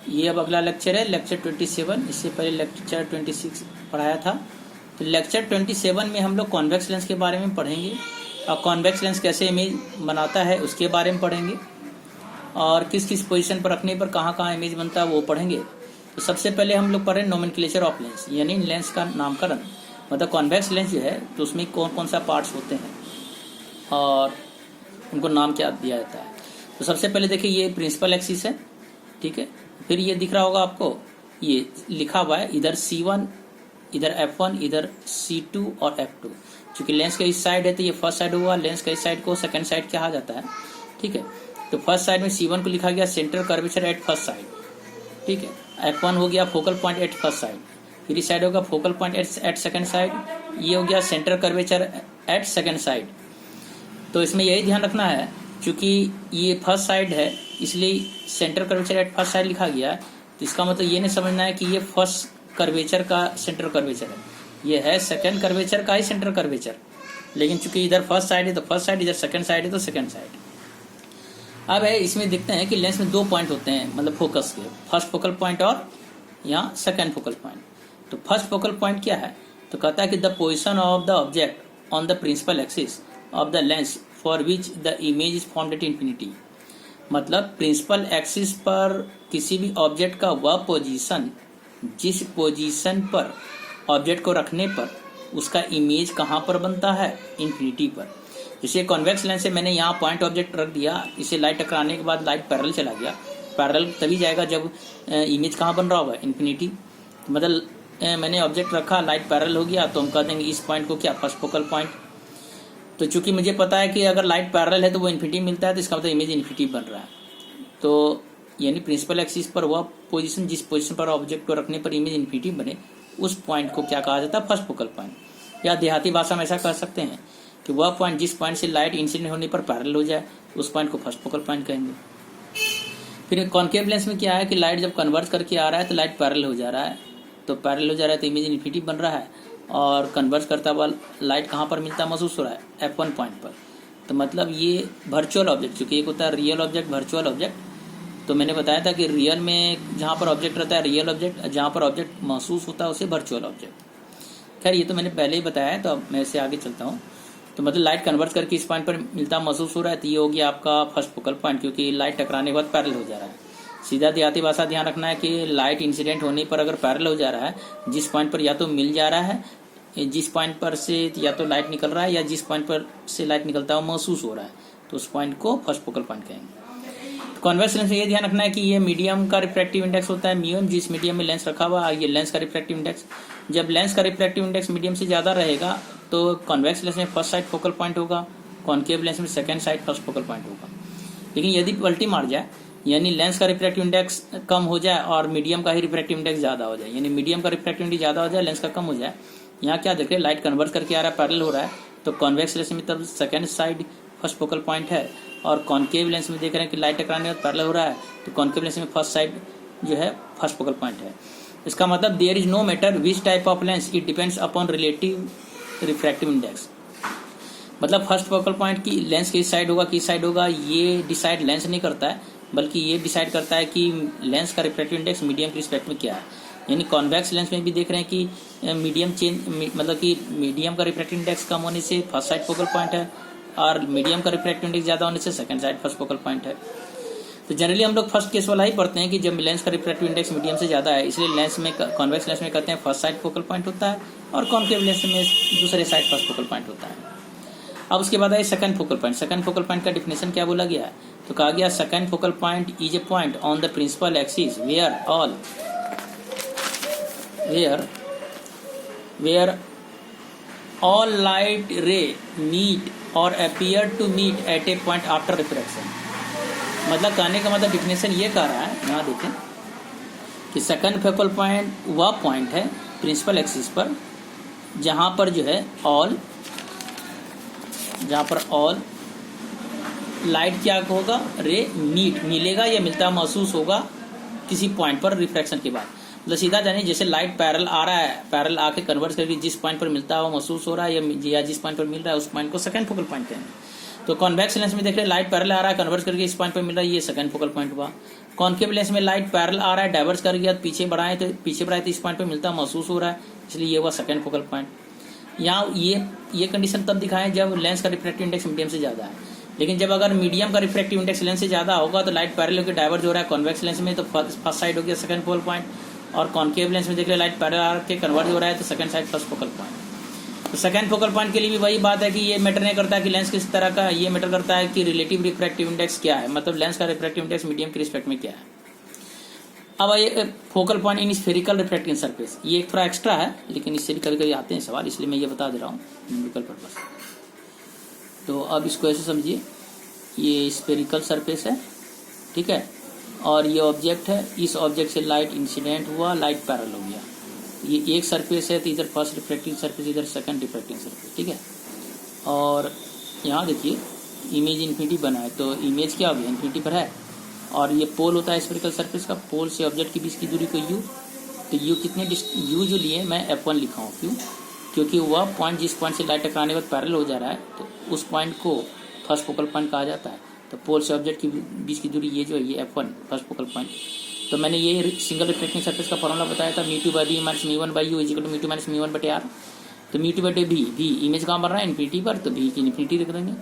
ये अब अगला लेक्चर है, लेक्चर 27। इससे पहले लेक्चर 26 पढ़ाया था। तो लेक्चर 27 में हम लोग कॉन्वेक्स लेंस के बारे में पढ़ेंगे और कॉन्वेक्स लेंस कैसे इमेज बनाता है उसके बारे में पढ़ेंगे, और किस किस पोजीशन पर रखने पर कहाँ कहाँ इमेज बनता है वो पढ़ेंगे। तो सबसे पहले हम लोग पढ़ रहे हैं नोमेनक्लेचर ऑफ लेंस, यानी लेंस का नामकरण। मतलब कॉन्वेक्स लेंस जो है तो उसमें कौन कौन सा पार्ट्स होते हैं और उनको नाम क्या दिया जाता है। तो सबसे पहले देखिए, ये प्रिंसिपल एक्सिस है, ठीक है। फिर ये दिख रहा होगा आपको, ये लिखा हुआ है इधर C1, इधर F1, इधर C2 और F2। चूंकि लेंस का इस साइड है तो ये फर्स्ट साइड हुआ, लेंस का इस साइड को सेकंड साइड कहा जाता है, ठीक है। तो फर्स्ट साइड में C1 को लिखा गया center curvature at first side, ठीक है। F1 हो गया focal point at first side, फिर इस साइड होगा focal point at second side, ये हो गया center curvature at second side. तो इसमें यही ध्यान रखना है, क्योंकि ये फर्स्ट साइड है इसलिए centre curvature at first side लिखा गया है। तो इसका मतलब ये नहीं समझना है कि ये फर्स्ट कर्वेचर का सेंटर कर्वेचर है, ये है सेकंड कर्वेचर का ही सेंटर कर्वेचर। लेकिन चूंकि इधर फर्स्ट साइड है तो फर्स्ट साइड, इधर सेकंड साइड है तो सेकंड साइड। अब है इसमें देखते हैं कि लेंस में दो पॉइंट होते हैं, मतलब फोकस के, फर्स्ट फोकल पॉइंट और यहाँ सेकंड फोकल पॉइंट। तो फर्स्ट फोकल पॉइंट क्या है, तो कहता है कि the position of the object on the principal axis of the lens for which the image is formed at infinity. मतलब प्रिंसिपल एक्सिस पर किसी भी ऑब्जेक्ट का वह पोजीशन जिस पोजीशन पर ऑब्जेक्ट को रखने पर उसका इमेज कहाँ पर बनता है, इंफिनिटी पर। जैसे कॉन्वेक्स लेंस से मैंने यहाँ पॉइंट ऑब्जेक्ट रख दिया, इसे लाइट टकराने के बाद लाइट पैरेलल चला गया। पैरेलल तभी जाएगा जब इमेज कहाँ बन रहा होगा, इंफिनिटी। मतलब मैंने ऑब्जेक्ट रखा, लाइट पैरेलल हो गया, तो हम कह देंगे इस पॉइंट को क्या, फर्स्ट फोकल पॉइंट। तो चूंकि मुझे पता है कि अगर लाइट पैरेलल है तो वो इन्फिनिटी मिलता है, तो इसका मतलब इमेज इन्फिनिटी बन रहा है। तो यानी प्रिंसिपल एक्सिस पर वह पोजीशन जिस पोजीशन पर ऑब्जेक्ट को रखने पर इमेज इन्फिनिटी बने, उस पॉइंट को क्या कहा जाता है, फर्स्ट फोकल पॉइंट। या देहाती भाषा में ऐसा कह सकते हैं कि वह पॉइंट जिस पॉइंट से लाइट इंसिडेंट होने पर पैरेलल हो जाए, उस पॉइंट को फर्स्ट फोकल पॉइंट कहेंगे। फिर कॉन्केव लेंस में क्या है कि लाइट जब कन्वर्ट करके आ रहा है तो लाइट पैरेलल हो जा रहा है, तो पैरेलल हो जा रहा है तो इमेज इन्फिनिटी बन रहा है, और कन्वर्ट करता हुआ लाइट कहाँ पर मिलता महसूस हो रहा है, F1 पॉइंट पर। तो मतलब ये वर्चुअल ऑब्जेक्ट, चूंकि एक होता है रियल ऑब्जेक्ट, वर्चुअल ऑब्जेक्ट। तो मैंने बताया था कि रियल में जहाँ पर ऑब्जेक्ट रहता है रियल ऑब्जेक्ट, जहाँ पर ऑब्जेक्ट महसूस होता है उसे वर्चुअल ऑब्जेक्ट। खैर ये तो मैंने पहले ही बताया है, तो अब मैं इससे आगे चलता हूँ। तो मतलब लाइट कन्वर्ट करके इस पॉइंट पर मिलता महसूस हो रहा है, तो ये हो गया आपका फर्स्ट फोकल पॉइंट, क्योंकि लाइट टकराने के बाद पैरेलल हो जा रहा है। सीधा देहाती भाषा ध्यान रखना है कि लाइट इंसिडेंट होने पर अगर पैरेलल हो जा रहा है, जिस पॉइंट पर या तो मिल जा रहा है, जिस पॉइंट पर से या तो लाइट निकल रहा है, या जिस पॉइंट पर से लाइट निकलता है वो महसूस हो रहा है, तो उस पॉइंट को फर्स्ट फोकल पॉइंट कहेंगे। कॉन्वेक्स लेंस में ये ध्यान रखना है कि ये मीडियम का रिफ्रैक्टिव इंडेक्स होता है म्यू, जिस मीडियम में लेंस रखा हुआ है, ये लेंस का रिफ्रैक्टिव इंडेक्स। जब लेंस का रिफ्रैक्टिव इंडेक्स मीडियम से ज्यादा रहेगा तो कॉन्वेक्स लेंस में फर्स्ट साइड फोकल पॉइंट होगा, कॉन्केव लेंस में second side first focal point होगा। लेकिन यदि पलटी मार जाए, यानी लेंस का रिफ्रैक्टिव इंडेक्स कम हो जाए और मीडियम का ही रिफ्रैक्टिव इंडेक्स ज्यादा हो जाए, यानी मीडियम का रिफ्रैक्टिव इंडेक्स ज्यादा हो जाए, लेंस का कम हो जाए, यहाँ क्या देख रहे हैं, लाइट कन्वर्ट करके आ रहा है, पैरेलल हो रहा है, तो कॉन्वेक्स लेंस में तब second side first focal point है, और कॉन्केव लेंस में देख रहे हैं कि लाइट टकराने के बाद पैरेलल हो रहा है, तो कॉन्केव लेंस में फर्स्ट साइड जो है फर्स्ट फोकल पॉइंट है। इसका मतलब there is no matter which type of lens, it depends upon relative refractive index. मतलब फर्स्ट फोकल पॉइंट की लेंस किस साइड होगा किस साइड होगा, ये डिसाइड लेंस नहीं करता है, बल्कि ये डिसाइड करता है कि लेंस का रिफ्रैक्टिव इंडेक्स मीडियम के रिस्पेक्ट में क्या है। यानी कॉन्वेक्स लेंस में भी देख रहे हैं कि मीडियम चेंज, मतलब कि मीडियम का रिफ्रैक्टिव इंडेक्स कम होने से फर्स्ट साइड फोकल पॉइंट है, और मीडियम का रिफ्रैक्टिव इंडेक्स ज्यादा होने से second side first focal point है। तो जनरली हम लोग फर्स्ट केस वाला ही पढ़ते हैं कि जब लेंस का रिफ्रैक्टिव इंडेक्स मीडियम से ज्यादा है, इसलिए लेंस में कॉन्वेक्स लेंस में कहते हैं फर्स्ट साइड फोकल पॉइंट होता है, और कॉन्केव लेंस में दूसरे साइड फर्स्ट फोकल पॉइंट होता है। अब उसके बाद आए second focal point. Second focal point का डिफिनेशन क्या बोला गया है, तो कहा गया second focal point is a point on the principal axis where all light ray meet or appear to meet at a point after refraction। मतलब कहने का मतलब डिफिनेशन ये कह रहा है, यहाँ देखें कि सेकंड फोकल पॉइंट वह पॉइंट है प्रिंसिपल एक्सिस पर जहाँ पर जो है ऑल लाइट क्या होगा, रे मीट मिलेगा या मिलता महसूस होगा किसी पॉइंट पर रिफ्रैक्शन के बाद। मतलब सीधा जानिए, जैसे लाइट पैरेलल आ रहा है, पैरेलल आके कन्वर्ट करके जिस पॉइंट पर मिलता है वो महसूस हो रहा है, या जिस पॉइंट पर मिल रहा है उस पॉइंट को सेकंड फोकल पॉइंट कहेंगे। तो कॉन्वेक्स लेंस में देख रहे हैं लाइट पैरेलल आ रहा है, कन्वर्ट करके इस पॉइंट पर मिल रहा है, ये सेकंड फोकल पॉइंट हुआ। कॉन्केव लेंस में लाइट पैरेलल आ रहा है, डाइवर्ज कर गया, पीछे बढ़ाए तो इस पॉइंट पे मिलता महसूस हो रहा है, इसलिए ये हुआ सेकंड फोकल पॉइंट। यहाँ ये कंडीशन तब दिखाएं जब लेंस का रिफ्रैक्टिव इंडेक्स मीडियम से ज़्यादा है, लेकिन जब अगर मीडियम का रिफ्रैक्टिव इंडेक्स लेंस से ज़्यादा होगा तो लाइट पैरेलल होकर डाइवर्ज हो रहा है कॉन्वेक्स लेंस में, तो फर्स्ट साइड हो गया सेकंड फोकल पॉइंट, और कॉन्केव लेंस में देख ले लाइट पैरेलल आके कन्वर्ज हो रहा है तो second side first focal point. तो सेकंड फोकल पॉइंट के लिए भी वही बात है कि ये मैटर नहीं करता कि लेंस किस तरह का, ये मैटर करता है कि रिलेटिव रिफ्रैक्टिव इंडेक्स क्या है, मतलब लेंस का रिफ्रैक्टिव इंडेक्स मीडियम के रिस्पेक्ट में क्या है। अब ये focal point in spherical refracting surface, ये एक थोड़ा एक्स्ट्रा है लेकिन इससे भी कभी कभी आते हैं सवाल, इसलिए मैं ये बता दे रहा हूँ न्यूमेरिकल पर्पस। तो अब इसको ऐसे समझिए, ये स्फेरिकल सरफेस है, ठीक है, और ये ऑब्जेक्ट है, इस ऑब्जेक्ट से लाइट इंसिडेंट हुआ, लाइट पैरेलल हो गया, ये एक सरफेस है, तो इधर फर्स्ट रिफ्रैक्टिंग सरफेस, इधर सेकंड रिफ्रैक्टिंग सरफेस, ठीक है। और यहाँ देखिए इमेज इन्फिनिटी बना है, तो इमेज क्या हो गया, इन्फिनिटी पर है, और ये पोल होता है स्फेरिकल सरफेस का, पोल से ऑब्जेक्ट के बीच की दूरी को यू, तो यू कितने यू जो लिए मैं F1 लिखा हूँ, क्यों, क्योंकि वह पॉइंट जिस पॉइंट से लाइट टकराने के बाद पैरेलल हो जा रहा है तो उस पॉइंट को फर्स्ट फोकल पॉइंट कहा जाता है। तो पोल से ऑब्जेक्ट के बीच की दूरी ये जो है ये F1 फर्स्ट फोकल पॉइंट। तो मैंने ये सिंगल रिफ्लेक्टिंग सरफेस का फॉर्मूला बताया था, μ2/b minus μ1/u is equal to μ2 minus μ1/r। तो μ2/b इमेज कहाँ बन रहा है, इन्फिनिटी पर, तो b की इन्फिनिटी लिख देंगे।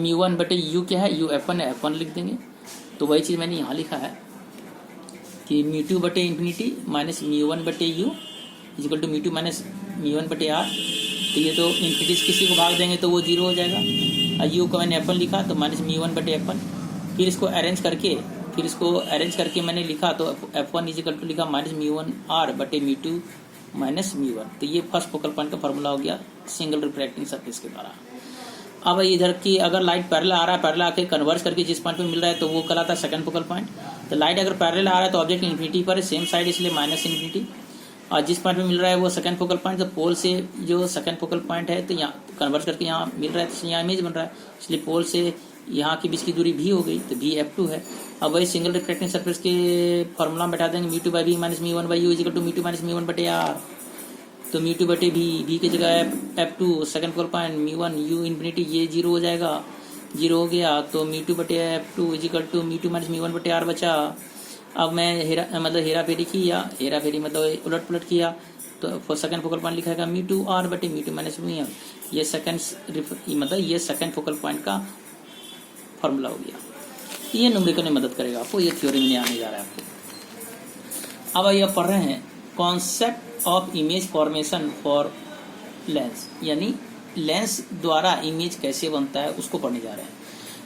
μ1/u क्या है, u F1 है, F1 लिख देंगे। तो वही चीज़ मैंने यहाँ लिखा है कि μ2/∞ minus μ1/u is equal to μ2 minus μ1/r। तो ये तो इन्फिनिटी किसी को भाग देंगे तो वो 0 हो जाएगा, और u को मैंने F1 लिखा तो माइनस μ1/F1। फिर इसको अरेंज करके मैंने लिखा तो F1 इज इक्वल टू लिखा माइनस μ1r/μ2 माइनस μ1। तो ये फर्स्ट फोकल पॉइंट का फॉर्मूला हो गया सिंगल रिफ्रैक्टिंग सरफेस के द्वारा। अब इधर की अगर लाइट पैरेलल आ रहा है, पैरेलल आके कन्वर्ज करके जिस पॉइंट पे मिल रहा है तो वो कहलाता है सेकंड फोकल पॉइंट। तो लाइट अगर पैरेलल आ रहा है तो ऑब्जेक्ट इन्फिनिटी पर है, सेम साइड इसलिए माइनस इन्फिनिटी, और जिस पॉइंट पे मिल रहा है वो सेकंड फोकल पॉइंट। तो पोल से जो सेकंड फोकल पॉइंट है तो यहाँ कन्वर्ज करके यहाँ मिल रहा है तो यहाँ इमेज बन रहा है, इसलिए पोल से यहाँ के बीच की दूरी भी हो गई तो भी F2 है। अब वही सिंगल रिफ्रैक्टिंग सरफेस के फॉर्मूला में बैठा देंगे μ2/b minus μ1/u is equal to μ2 minus μ1/r। तो μ2/b की जगह F2 second focal point μ1 u infinity, ये 0 हो जाएगा, 0 हो गया तो μ2/F2 is equal to μ2 minus μ1/r बचा। अब मैं हेरा फेरी किया, हेरा फेरी मतलब उलट पुलट किया, तो सेकंड फोकल पॉइंट लिखा है μ2r/μ2 माइनस μ1। ये सेकंड फोकल पॉइंट का फॉर्मूला हो गया। ये न्यूमेरिकल में मदद करेगा आपको, ये थ्योरी में आने जा रहा है आपको। अब ये पढ़ रहे हैं concept of image formation for Lenz, यानी लेंस द्वारा इमेज कैसे बनता है उसको पढ़ने जा रहे हैं।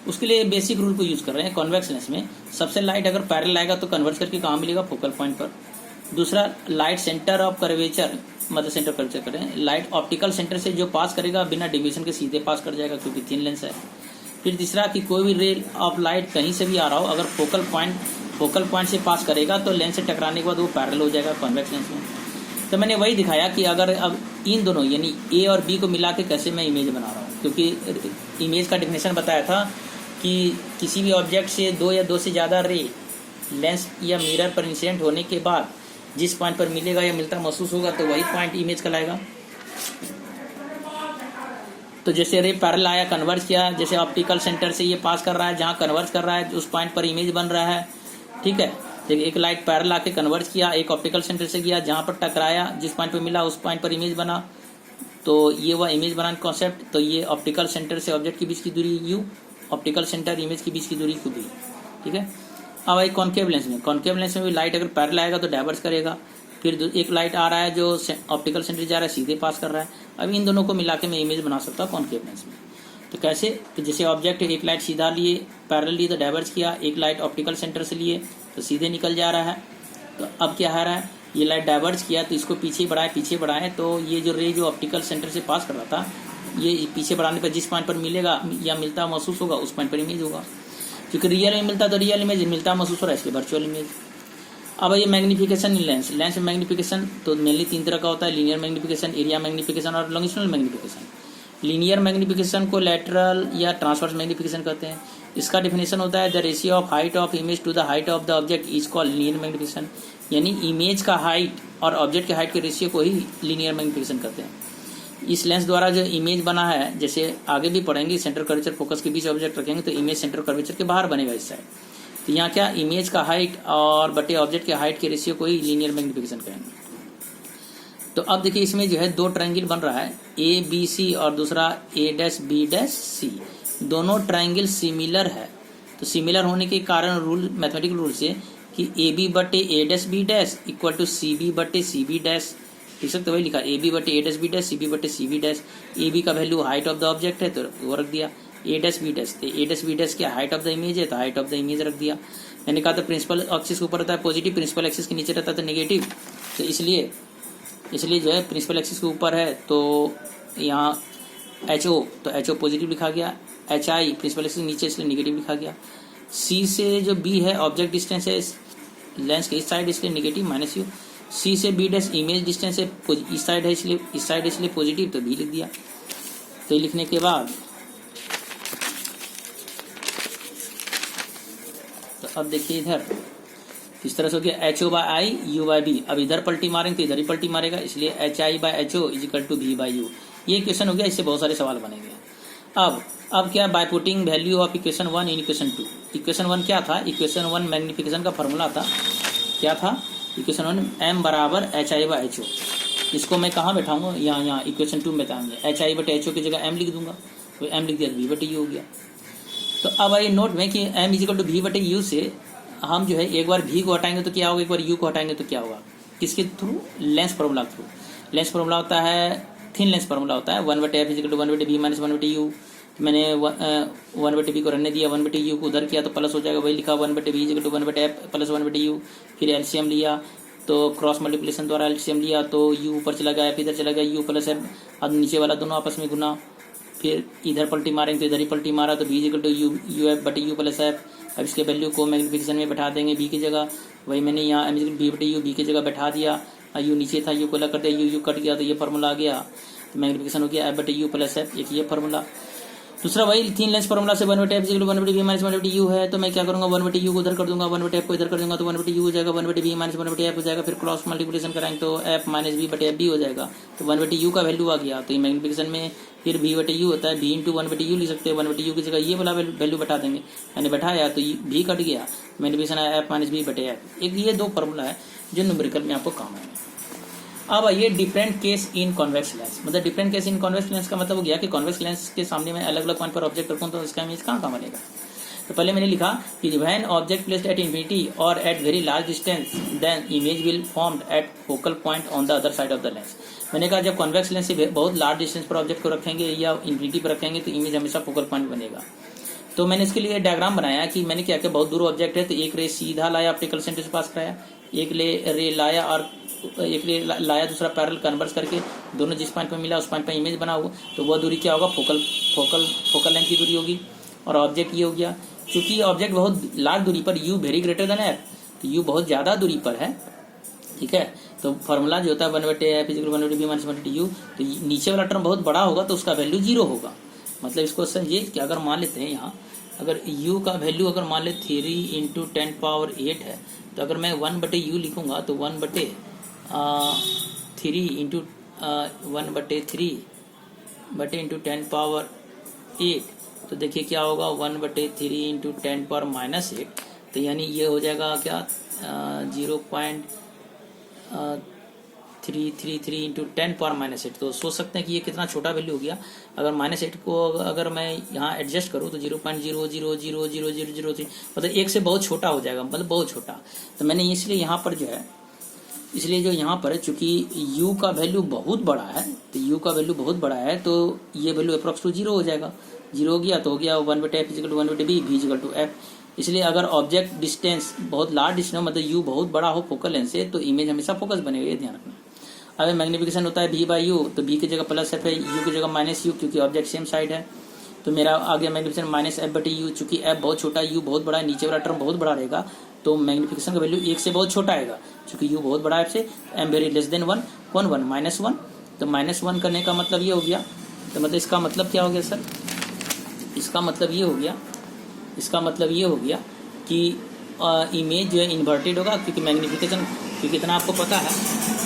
उसके लिए बेसिक रूल को यूज कर रहे हैं। कॉन्वेक्स लेंस में सबसे लाइट अगर पैरेलल आएगा तो कन्वर्ज करके कहाँ मिलेगा, फोकल पॉइंट पर। दूसरा, लाइट सेंटर ऑफ कर्वेचर, मतलब सेंटर कर्वेचर करें, लाइट ऑप्टिकल सेंटर से जो पास करेगा बिना डिविएशन के सीधे पास कर जाएगा क्योंकि थिन लेंस है। फिर तीसरा कि कोई भी रे ऑफ लाइट कहीं से भी आ रहा हो, अगर फोकल पॉइंट से पास करेगा तो लेंस से टकराने के बाद वो पैरेलल हो जाएगा कॉन्वेक्स लेंस में। तो मैंने वही दिखाया कि अगर अब इन दोनों यानी ए और बी को मिला के कैसे मैं इमेज बना रहा हूँ, क्योंकि इमेज का डेफिनेशन बताया था कि किसी भी ऑब्जेक्ट से दो या दो से ज़्यादा रे लेंस या मिरर पर इंसिडेंट होने के बाद जिस पॉइंट पर मिलेगा या मिलता महसूस होगा तो वही पॉइंट इमेज कहलाएगा। तो जैसे रे पैरेलल आया, कन्वर्ज किया, जैसे ऑप्टिकल सेंटर से ये पास कर रहा है, जहाँ कन्वर्ज कर रहा है उस पॉइंट पर इमेज बन रहा है, ठीक है। देखिए एक लाइट पैरेलल आके कन्वर्ज किया, एक ऑप्टिकल सेंटर से गया, जहाँ पर टकराया जिस पॉइंट पर मिला उस पॉइंट पर इमेज बना, तो ये हुआ इमेज बनाने कॉन्सेप्ट। तो ये ऑप्टिकल सेंटर से ऑब्जेक्ट के बीच की दूरी u, ऑप्टिकल सेंटर इमेज के बीच की दूरी q भी, ठीक है। अब आई कॉन्केव लेंस में भी लाइट अगर पैरेलल आएगा तो डाइवर्ज करेगा। फिर एक लाइट आ रहा है जो ऑप्टिकल सेंटर जा रहा है, सीधे पास कर रहा है। अब इन दोनों को मिला के मैं इमेज बना सकता हूँ कॉन्केव लेंस में। तो कैसे, तो जैसे ऑब्जेक्ट एक लाइट सीधा लिए, पैरेलल लिए तो डाइवर्ज किया, एक लाइट ऑप्टिकल सेंटर से लिए तो सीधे निकल जा रहा है। तो अब क्या आ रहा है, ये लाइट डाइवर्ज किया तो इसको पीछे बढ़ाए तो ये जो रे जो ऑप्टिकल सेंटर से पास कर रहा था, ये पीछे बढ़ाने पर जिस पॉइंट पर मिलेगा या मिलता महसूस होगा उस पॉइंट पर इमेज होगा। क्योंकि रियल में मिलता तो रियल इमेज, मिलता महसूस हो रहा है इसलिए वर्चुअल इमेज। अब ये मैग्निफिकेशन इन लेंस में मैग्निफिकेशन तो मेनली 3 तरह का होता है, लीनियर मैग्निफिकेशन, एरिया मैग्निफिकेशन और लॉन्गिट्यूडनल मैग्निफिकेशन। लीनियर मैग्निफिकेशन को लैटरल या ट्रांसवर्स मैग्निफिकेशन कहते हैं। इसका डेफिनेशन होता है the ratio of height of image to the height of the object is called linear magnification, यानी इमेज का हाइट और ऑब्जेक्ट के हाइट के रेशियो को ही लीनियर मैग्निफिकेशन कहते हैं। इस लेंस द्वारा जो इमेज बना है, जैसे आगे भी पढ़ेंगे, सेंटर कर्वेचर फोकस के बीच ऑब्जेक्ट रखेंगे तो इमेज सेंटर कर्वेचर के बाहर बनेगा इस साइड। तो यहाँ क्या इमेज का हाइट और बटे ऑब्जेक्ट के हाइट के रेशियो को ही लीनियर मैग्निफिकेशन कहेंगे। तो अब देखिए इसमें जो है दो ट्रायंगल बन रहा है, ए बी सी और दूसरा ए डैश बी डैश सी। दोनों ट्रायंगल सिमिलर है, तो सिमिलर होने के कारण रूल, मैथमेटिकल रूल से कि ए बी बटे A dash B dash equal to C B बटे सी बी डैश, ठीक सकते वही लिखा, ए बी बटे A dash B dash, C B बटे C B dash. A B का value height of the object है तो वो रख दिया, ए डैश बी डैश, तो ए डैश बी डैश क्या हाइट ऑफ द इमेज है तो हाइट ऑफ द इमेज रख दिया। मैंने कहा था प्रिंसिपल एक्सिस के ऊपर रहता है पॉजिटिव, प्रिंसिपल एक्सिस के नीचे रहता है तो नेगेटिव, तो इसलिए जो है प्रिंसिपल एक्सिस के ऊपर है तो यहाँ एच ओ, तो एच ओ पॉजिटिव लिखा गया, एच आई प्रिंसिपल एक्सिस नीचे इसलिए नेगेटिव लिखा गया। सी से जो बी है ऑब्जेक्ट डिस्टेंस है लेंस के इस साइड इसलिए नेगेटिव माइनस यू। सी से बी डैश इमेज डिस्टेंस है इस साइड है इसलिए पॉजिटिव, तो बी लिख दिया। तो ये लिखने के बाद तो अब देखिए इधर इस तरह से हो गया H O by I U by B. अब इधर पलटी मारेंगे तो इधर ही पलटी मारेगा, इसलिए H I by H O is equal to B by U. ये इक्वेशन हो गया, इससे बहुत सारे सवाल बनेंगे। अब क्या, by putting value of equation 1 in equation 2। Equation 1 क्या था, इक्वेशन 1 मैग्निफिकेशन का फॉर्मूला था, क्या था इक्वेशन 1 एम बराबर H I by H O. इसको मैं कहाँ बैठाऊंगा, यहाँ इक्वेशन 2 में बैठाऊंगा, एच आई बटे एच ओ की जगह एम लिख दूंगा, तो एम लिख दिया बी बटे यू हो गया। तो अब आइए नोट में कि M is equal to V बटे यू से हम जो है एक बार वी को हटाएंगे तो क्या होगा, एक बार यू को हटाएंगे तो क्या होगा, किसके through, lens formula through. Lens formula होता है, थिन लेंस फॉर्मूला होता है 1 बटे एफ इज इक्वल टू 1 बटे बी माइनस 1 बटे यू। मैंने 1 बटे बी को रहने दिया, 1 बटे यू को उधर किया तो प्लस हो जाएगा, वही लिखा 1 बटे बी इज इक्वल टू 1 बटे एफ प्लस 1 बटे यू। फिर एलसीएम लिया तो क्रॉस मल्टीप्लिकेशन द्वारा एलसीएम लिया तो यू ऊपर चला गया, एफ इधर चला गया, यू प्लस एफ, अब नीचे वाला दोनों आपस में गुना। फिर इधर पलटी मारेंगे तो इधर ही पलटी मारा तो B is equal to U F बटे यू प्लस एफ। अब इसके वैल्यू को मैग्निफिकेशन में बैठा देंगे बी की जगह, वही मैंने यहाँ M is equal to B बटे यू बी की जगह बैठा दिया, यू नीचे था यू को अलग कर दिया, यू कट गया तो ये फार्मूला आ गया, तो मैग्निफिकेशन हो गया एफ बटे यू प्लस एफ, एक ये फार्मूला। दूसरा वही तीन लेंस फार्मूला से 1 बटे एफ इज इक्वल टू 1 बटे बी माइनस 1 बटे यू है, तो मैं क्या करूंगा 1 बटे यू को उधर कर दूंगा, 1 बटे एफ को इधर कर दूंगा तो 1 बटे यू हो जाएगा, 1 बटे बी माइनस 1 बटे एफ हो जाएगा। फिर क्रॉस मल्टीप्लिकेशन कराएंगे तो एफ माइनस बी बटे एफ बी हो जाएगा, तो 1 बटे यू का वैल्यू आ गया। तो ये मैग्निफिकेशन में फिर बी बटे यू होता है, बी इंटू 1 बटे यू लिख सकते हैं, 1 बटे यू की जगह ये वाला वैल्यू बैठा देंगे, मैंने बैठाया तो बी कट गया, मैग्निफिकेशन है एफ माइनस बी बटे एफ। एक ये दो फार्मूला है जो न्यूमेरिकल में आपको काम आएंगे। अब आइए different case in convex lens. मतलब different case in convex lens का मतलब हो गया कि कॉन्वेक्स लेंस के सामने मैं अलग अलग पॉइंट पर ऑब्जेक्ट रखूं तो इसका इमेज कहाँ बनेगा। तो पहले मैंने लिखा कि when object placed at infinity और at very large distance then image will formed at focal point on the other side of the lens. मैंने कहा जब कॉन्वेक्स लेंस से बहुत लार्ज डिस्टेंस पर ऑब्जेक्ट को रखेंगे या इंफिनिटी पर रखेंगे तो इमेज हमेशा फोकल पॉइंट बनेगा। तो मैंने इसके लिए डायग्राम बनाया कि मैंने क्या किया, बहुत दूर ऑब्जेक्ट है तो एक रे सीधा लाया ऑप्टिकल सेंटर से पास कराया, एक रे लाया और एक रे लाया दूसरा पैरेलल कन्वर्स करके दोनों जिस पॉइंट पे मिला उस पॉइंट पे इमेज बना हुआ, तो वह दूरी क्या होगा, फोकल लेंथ की दूरी होगी। और ऑब्जेक्ट ये हो गया, क्योंकि ऑब्जेक्ट बहुत लार्ज दूरी पर you very greater than F, तो यू बहुत ज्यादा दूरी पर है, ठीक है। तो फॉर्मूला जो होता है 1 बटे एफ इज इक्वल टू 1 बटे बी माइनस 1 बटे यू, तो नीचे वाला टर्म बहुत बड़ा होगा तो उसका वैल्यू 0 होगा। मतलब इसको समझिए कि अगर मान लेते हैं यहाँ अगर u का वैल्यू अगर मान ले 3 इंटू 10 पावर 8 है, तो अगर मैं 1 बटे यू लिखूंगा तो 1 बटे 3 इंटू 1 बटे 3 बटे इंटू 10 पावर 8, तो देखिए क्या होगा 1 बटे 3 इंटू 10 पावर माइनस 8, तो यानी ये हो जाएगा क्या 0.333 इंटू 10 पावर माइनस 8। तो सोच सकते हैं कि ये कितना छोटा वैल्यू हो गया। अगर माइनस 8 को अगर मैं यहाँ एडजस्ट करूँ तो 0.0000003 मतलब 1 से बहुत छोटा हो जाएगा, मतलब बहुत छोटा। तो मैंने इसलिए यहाँ पर जो है इसलिए जो यहाँ पर चूंकि u का वैल्यू बहुत बड़ा है, तो u का वैल्यू बहुत बड़ा है तो ये वैल्यू अप्रॉक्स टू 0 हो जाएगा। 0 हो गया तो हो गया 1 बटे एफ इजिकल टू 1 बटे B B equal to F. इसलिए अगर ऑब्जेक्ट डिस्टेंस बहुत लार्ज डिस्टेंस हो, मतलब u बहुत बड़ा हो फोकल लेंथ से, तो इमेज हमेशा फोकस बनेगा, ये ध्यान रखना। अगर मैग्निफिकेशन होता है v बाई यू, तो b की जगह प्लस एफ है, u की जगह माइनस यू, क्योंकि ऑब्जेक्ट सेम साइड है। तो मेरा आ गया मैग्निफिकेशन माइनस एफ बटे यू, चूंकि f बहुत छोटा है, u बहुत बड़ा है, नीचे वाला टर्म बहुत बड़ा रहेगा, तो मैग्निफिकेशन का वैल्यू 1 से बहुत छोटा आएगा, क्योंकि u बहुत बड़ा है f से, m वेरी लेस देन 1, कौन 1 माइनस 1। तो माइनस 1 करने का मतलब ये हो गया, तो मतलब इसका मतलब क्या हो गया सर, इसका मतलब ये हो गया कि इमेज जो है इन्वर्टेड होगा, क्योंकि मैग्निफिकेशन, क्योंकि इतना आपको पता है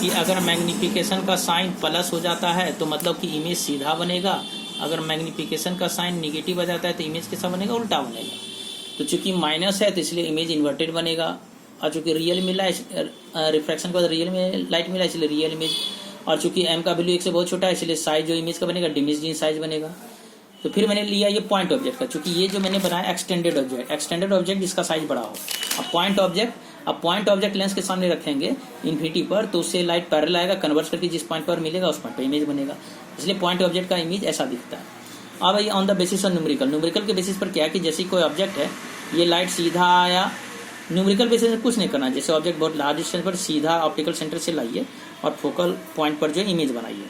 कि अगर मैग्निफिकेशन का साइन प्लस हो जाता है तो मतलब कि इमेज सीधा बनेगा, अगर मैग्निफिकेशन का साइन निगेटिव आ जाता है तो इमेज कैसा बनेगा, उल्टा बनेगा। तो चूंकि माइनस है तो इसलिए इमेज इन्वर्टेड बनेगा, और चूंकि रियल मिला रिफ्रैक्शन के बाद रियल में लाइट मिला इसलिए रियल इमेज, और चूंकि m का वैल्यू 1 से बहुत छोटा है इसलिए साइज जो इमेज का बनेगा डिमिनिश्ड इन साइज बनेगा। तो फिर मैंने लिया ये पॉइंट ऑब्जेक्ट का, चूंकि ये जो मैंने बनाया एक्सटेंडेड ऑब्जेक्ट जिसका साइज बड़ा हो। अब पॉइंट ऑब्जेक्ट लेंस के सामने रखेंगे इन्फिनिटी पर, तो उससे लाइट पैरेलल आएगा, कन्वर्स करके जिस पॉइंट पर मिलेगा उस पॉइंट पर इमेज बनेगा, इसलिए पॉइंट ऑब्जेक्ट का इमेज ऐसा दिखता है। अब ये on the basis of numerical के बेसिस पर क्या है कि जैसे कोई ऑब्जेक्ट है, ये लाइट सीधा आया, न्यूमेरिकल बेसिस पर कुछ नहीं करना, जैसे ऑब्जेक्ट बहुत लार्ज डिस्टेंस पर सीधा ऑप्टिकल सेंटर से लाइए और फोकल पॉइंट पर जो इमेज बनाइए।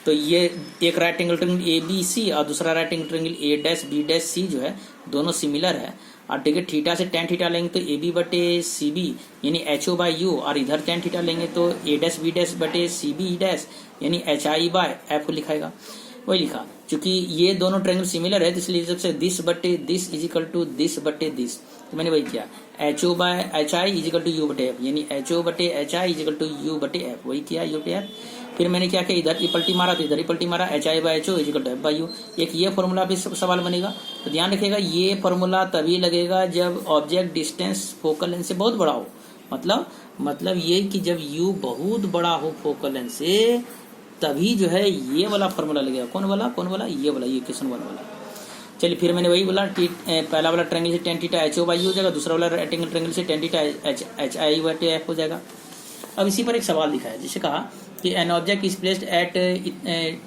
तो ये एक right angle triangle A B C और दूसरा right angle triangle A dash B dash C जो है दोनों सिमिलर है, और देखिए थीटा से tan थीटा लेंगे तो ए बी बटे सी बी यानी एच ओ बाई यू, और इधर tan थीटा लेंगे तो ए डैश बी डैश बटे सी बी डैश यानी एच आई बाय एफ को लिखाएगा, वही लिखा। चूंकि ये दोनों ट्रायंगल सिमिलर है तो इसलिए सबसे दिस बटे this is equal to this बटे दिस, तो मैंने वही किया H O by H I is equal to U बटे एफ, यानी एच ओ बटे H I is equal to U बटे एफ, वही किया यू बटे एफ। फिर मैंने क्या किया, इधर की पलटी मारा तो इधर ही पलटी मारा, H I by H O is equal to F by U. एक ये फॉर्मूला भी सवाल बनेगा, तो ध्यान रखिएगा ये फॉर्मूला तभी लगेगा जब ऑब्जेक्ट डिस्टेंस फोकल लेंथ से बहुत बड़ा हो, मतलब ये कि जब यू बहुत बड़ा हो फोकल लेंथ से तभी जो है ये वाला फॉर्मूला लगेगा। कौन वाला ये वाला, ये क्वेश्चन 1 वाला। चलिए फिर मैंने वही बोला, पहला वाला ट्रायंगल से tan theta H O by U हो जाएगा, दूसरा वाला राइट एंगल ट्रायंगल से tan थीटा एच आई बटे एफ हो जाएगा। अब इसी पर एक सवाल दिखा है, जिसे कहा कि an object is placed at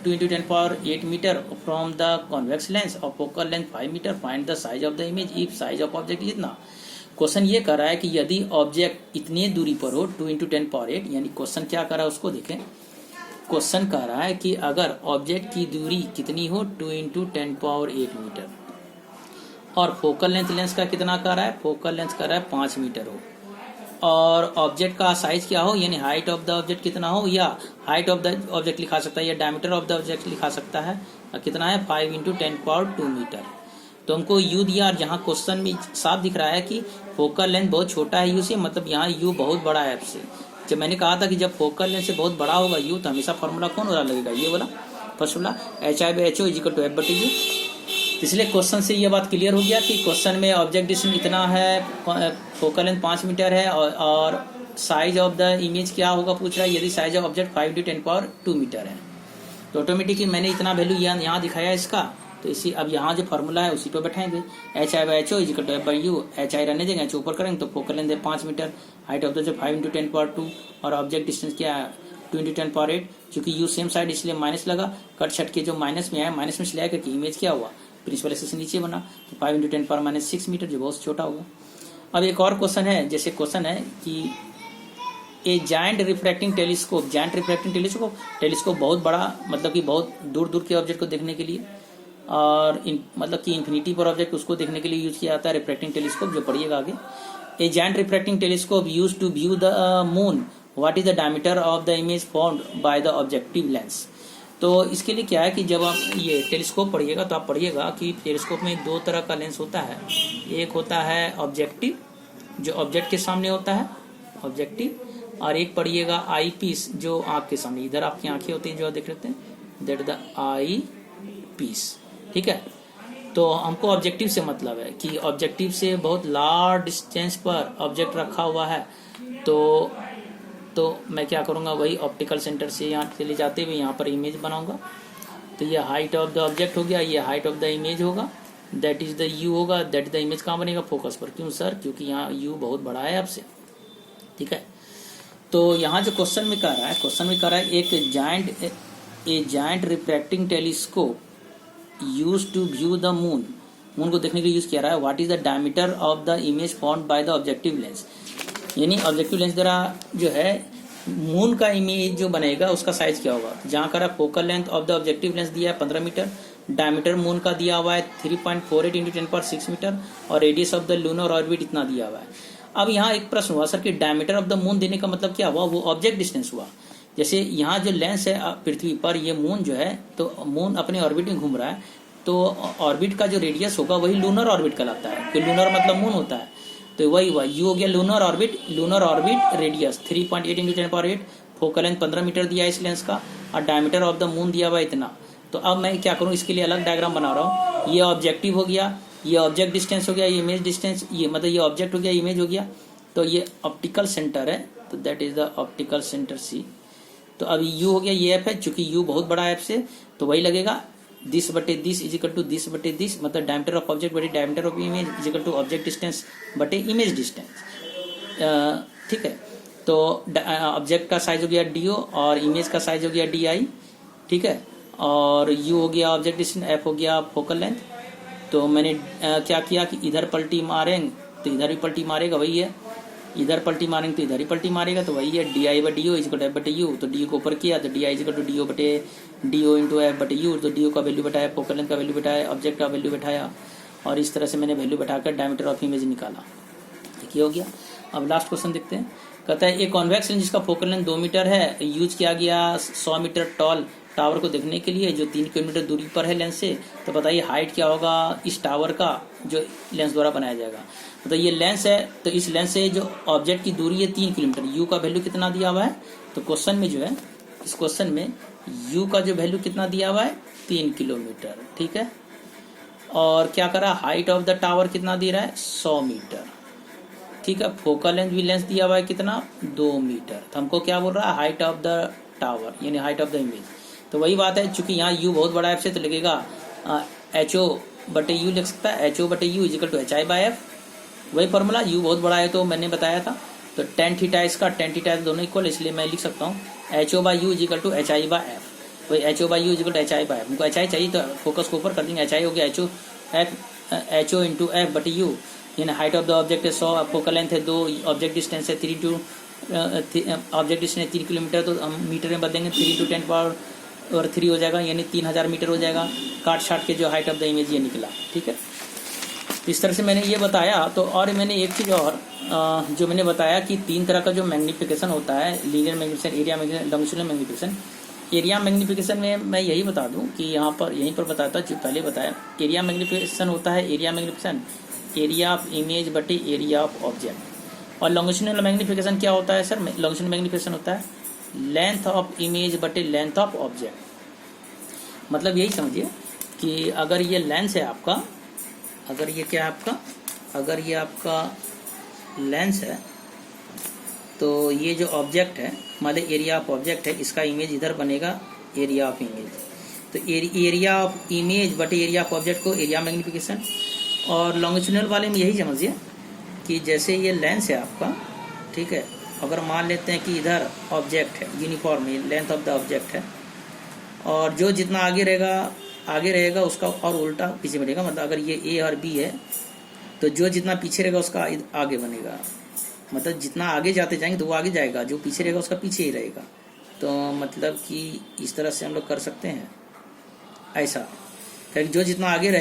2 × 10⁸ metre from the convex lens और focal length 5 metre, find the size of the image if size of object is इतना। क्वेश्चन ये कर रहा है कि यदि ऑब्जेक्ट इतनी दूरी पर हो 2 × 10⁸, यानी क्वेश्चन क्या कर रहा है उसको देखें। क्वेश्चन कह रहा है कि अगर ऑब्जेक्ट की दूरी कितनी हो 2 × 10⁸ मीटर और फोकल लेंथ लेंस का कितना कर रहा है, फोकल लेंथ कर रहा है 5 मीटर हो, और ऑब्जेक्ट का साइज क्या हो यानी हाइट ऑफ द ऑब्जेक्ट कितना हो, या हाइट ऑफ द ऑब्जेक्ट लिखा सकता है या डायमीटर ऑफ द ऑब्जेक्ट लिखा सकता है, कितना है 5 × 10⁻² मीटर। तो हमको यू दिया, और जहाँ क्वेश्चन में साफ दिख रहा है कि फोकल लेंथ बहुत छोटा है यू से, मतलब यहाँ यू बहुत बड़ा है एफ से। जब मैंने कहा था कि जब फोकल लेंथ से बहुत बड़ा होगा यू तो हमेशा फॉर्मूला कौन वाला लगेगा, ये वाला फर्स्ट वाला H I by H O is equal to F बटे यू। इसलिए क्वेश्चन से ये बात क्लियर हो गया कि क्वेश्चन में ऑब्जेक्ट डिस्टेंस इतना है, फोकल लेंथ 5 मीटर है, और साइज ऑफ द इमेज क्या होगा पूछ रहा है, यदि साइज ऑफ ऑब्जेक्ट 5 × 10⁻² मीटर है। तो ऑटोमेटिकली मैंने इतना वैल्यू यहाँ दिखाया इसका, तो इसी अब यहाँ जो फार्मूला है उसी पे बैठाएंगे, H I by H O is equal to F by U, H I रहने देंगे, एच ऊपर करेंगे तो फोकल लेंथ है 5 मीटर, हाइट ऑफ द जो 5 × 10⁻², और ऑब्जेक्ट डिस्टेंस क्या है 2 × 10⁸। चूंकि यू सेम साइड इसलिए माइनस लगा, कट छट के जो माइनस में आया माइनस में चला करके इमेज क्या हुआ प्रिंसिपल एक्सिस से नीचे बना, तो 5 × 10⁻6 मीटर जो बहुत छोटा होगा। अब एक और क्वेश्चन है, जैसे क्वेश्चन है कि ए जायंट रिफ्रैक्टिंग टेलीस्कोप बहुत बड़ा, मतलब कि बहुत दूर दूर के ऑब्जेक्ट को देखने के लिए, और मतलब कि इन्फिनिटी पर ऑब्जेक्ट उसको देखने के लिए यूज किया जाता है रिफ्रैक्टिंग टेलीस्कोप, जो पढ़िएगा आगे। A giant refracting telescope use to view the moon, what is the diameter of the image formed by the objective lens. तो इसके लिए क्या है कि जब आप ये टेलीस्कोप पढ़िएगा तो आप पढ़िएगा कि टेलीस्कोप में 2 तरह का लेंस होता है, एक होता है ऑब्जेक्टिव जो ऑब्जेक्ट के सामने होता है ऑब्जेक्टिव, और एक पढ़िएगा आई पीस जो आँख के सामने, इधर आपकी आंखें होती हैं जो देख रहे हैं, दैट द आई पीस, ठीक है। तो हमको ऑब्जेक्टिव से मतलब है कि ऑब्जेक्टिव से बहुत लार्ज डिस्टेंस पर ऑब्जेक्ट रखा हुआ है, तो मैं क्या करूँगा, वही ऑप्टिकल सेंटर से यहाँ चले जाते हुए यहाँ पर इमेज बनाऊंगा। तो ये हाइट ऑफ द ऑब्जेक्ट हो गया, ये हाइट ऑफ द इमेज होगा, दैट इज द यू होगा, दैट द इमेज कहाँ बनेगा फोकस पर। क्यों सर, क्योंकि यहाँ यू बहुत बड़ा है आपसे, ठीक है। तो यहाँ जो क्वेश्चन में कह रहा है एक giant refracting telescope use to view the moon को देखने के लिए यूज किया रहा है, what is the diameter of the image formed by the objective lens, यानी ऑब्जेक्टिव लेंस द्वारा जो है मून का इमेज जो बनेगा उसका साइज क्या होगा। जहाँ का focal length of the objective lens दिया है 15 मीटर, डायमीटर मून का दिया हुआ है 3.48 × 10⁻6 मीटर, और radius of the lunar orbit इतना दिया हुआ है। अब यहाँ एक प्रश्न हुआ सर कि डायमीटर ऑफ द मून देने का मतलब क्या हुआ, वो ऑब्जेक्ट डिस्टेंस हुआ। जैसे यहाँ जो लेंस है पृथ्वी पर, ये मून जो है, तो मून अपने ऑर्बिट में घूम रहा है, तो ऑर्बिट का जो रेडियस होगा वही लूनर ऑर्बिट कहलाता है, तो लूनर मतलब मून होता है, तो वही हुआ यू हो गया lunar orbit radius 3.8 × 10⁸, focal length 15 meter दिया इस लेंस का, और डायमीटर ऑफ द मून दिया हुआ इतना। तो अब मैं क्या करूँ, इसके लिए अलग डायग्राम बना रहा हूँ। ये ऑब्जेक्टिव हो गया, ये ऑब्जेक्ट डिस्टेंस हो गया, ये इमेज डिस्टेंस, ये मतलब ये ऑब्जेक्ट हो गया, इमेज हो गया, तो ये ऑप्टिकल सेंटर है, तो that is the optical center C. तो अब यू हो गया, ये एफ है, चूंकि यू बहुत बड़ा एफ से तो वही लगेगा दिस बटे this is equal to this बटे दिस, मतलब डायमीटर ऑफ ऑब्जेक्ट बटे diameter of image is equal to object distance बटे इमेज डिस्टेंस। ठीक है, तो ऑब्जेक्ट का साइज हो गया डी ओ और इमेज का साइज हो गया डी आई। ठीक है, और यू हो गया ऑब्जेक्ट डिस्टेंस, एफ हो गया फोकल लेंथ। तो मैंने क्या किया कि इधर पलटी मारेंगे तो इधर भी पलटी मारेगा, वही है, इधर पलटी मारेंगे तो इधर ही पलटी मारेगा, तो वही है डी आई बटे D O is equal to F बटे यू। तो डी ओ को ऊपर किया तो D I is equal to D O बटे डी ओ इंटू एफ बटे यू। तो डी ओ का वैल्यू बैठाया, फोकल लेंथ का वैल्यू बैठाया, ऑब्जेक्ट का वैल्यू बैठाया, और इस तरह से मैंने वैल्यू बैठाकर डायमीटर ऑफ इमेज निकाला। ठीक हो गया। अब लास्ट क्वेश्चन देखते हैं। कहता है एक कॉन्वेक्स लेंस जिसका फोकल लेंथ 2 मीटर है यूज किया गया 100 मीटर टॉल टावर को देखने के लिए जो 3 किलोमीटर दूरी पर है लेंस से। तो बताइए हाइट क्या होगा इस टावर का जो लेंस द्वारा बनाया जाएगा। तो ये लेंस है, तो इस लेंस से जो ऑब्जेक्ट की दूरी है 3 किलोमीटर। यू का वैल्यू कितना दिया हुआ है, तो क्वेश्चन में जो है, इस क्वेश्चन में यू का जो वैल्यू कितना दिया हुआ है 3 किलोमीटर। ठीक है, और क्या करा, हाइट ऑफ द टावर कितना दे रहा है 100 मीटर। ठीक है, फोकल लेंथ भी लेंस दिया हुआ है कितना 2 मीटर। तो हमको क्या बोल रहा है हाइट ऑफ द टावर यानी हाइट ऑफ द इमेज। तो वही बात है, चूंकि यहाँ यू बहुत बड़ा एफ से तो लगेगा एच ओ बटे यू लिख सकता है, एच ओ बटे U is equal to H I by F. वही फॉर्मूला, यू बहुत बड़ा है तो मैंने बताया था। तो टेन थीटा इसका टेन थीटा दोनों इक्वल, इसलिए मैं लिख सकता हूँ H O by U is equal to H I by F. वही H O by U is equal to H I by F. हमको एच आई चाहिए तो फोकस को ऊपर कर देंगे, एच आई हो गया H O F, H O into F बटे यू। यानी हाइट ऑफ द ऑब्जेक्ट है 100, फोकल लेंथ है 2, ऑब्जेक्ट डिस्टेंस है 3 टू ऑब्जेक्ट डिस्टेंस 3 किलोमीटर, तो हम मीटर में बदलेंगे 3 टू 10 पावर और 3 हो जाएगा, यानी 3000 मीटर हो जाएगा। काट छाट के जो हाइट ऑफ द इमेज ये निकला। ठीक है, इस तरह से मैंने ये बताया। तो और मैंने एक चीज़ और जो मैंने बताया कि 3 तरह का जो मैग्निफिकेशन होता है, linear magnification, area magnification, longitudinal magnification. Area magnification में मैं यही बता दूं कि यहाँ पर यहीं पर बताता जो पहले बताया, एरिया मैग्निफिकेशन होता है area magnification area of image बटे एरिया ऑफ ऑब्जेक्ट। और लॉन्गिट्यूडिनल मैग्निफिकेशन क्या होता है सर, लॉन्गिट्यूडिनल मैग्निफिकेशन होता है लेंथ ऑफ इमेज बटे लेंथ ऑफ ऑब्जेक्ट। मतलब यही समझिए कि अगर ये लेंस है आपका, अगर ये क्या है आपका, अगर ये आपका लेंस है तो ये जो ऑब्जेक्ट है मतलब एरिया ऑफ ऑब्जेक्ट है, इसका इमेज इधर बनेगा एरिया ऑफ इमेज। तो एरिया ऑफ इमेज बटे एरिया ऑफ ऑब्जेक्ट को एरिया मैग्निफिकेशन। और लॉन्गिट्यूडिनल वाले में यही समझिए कि जैसे ये लेंस है आपका, ठीक है, अगर मान लेते हैं कि इधर ऑब्जेक्ट है uniform length of the object है, और जो जितना आगे रहेगा उसका और उल्टा पीछे बनेगा। मतलब अगर ये ए और बी है तो जो जितना पीछे रहेगा उसका आगे बनेगा। मतलब जितना आगे जाते जाएंगे तो वो आगे जाएगा, जो पीछे रहेगा उसका पीछे ही रहेगा। तो मतलब कि इस तरह से हम लोग कर सकते हैं ऐसा, क्योंकि जो जितना आगे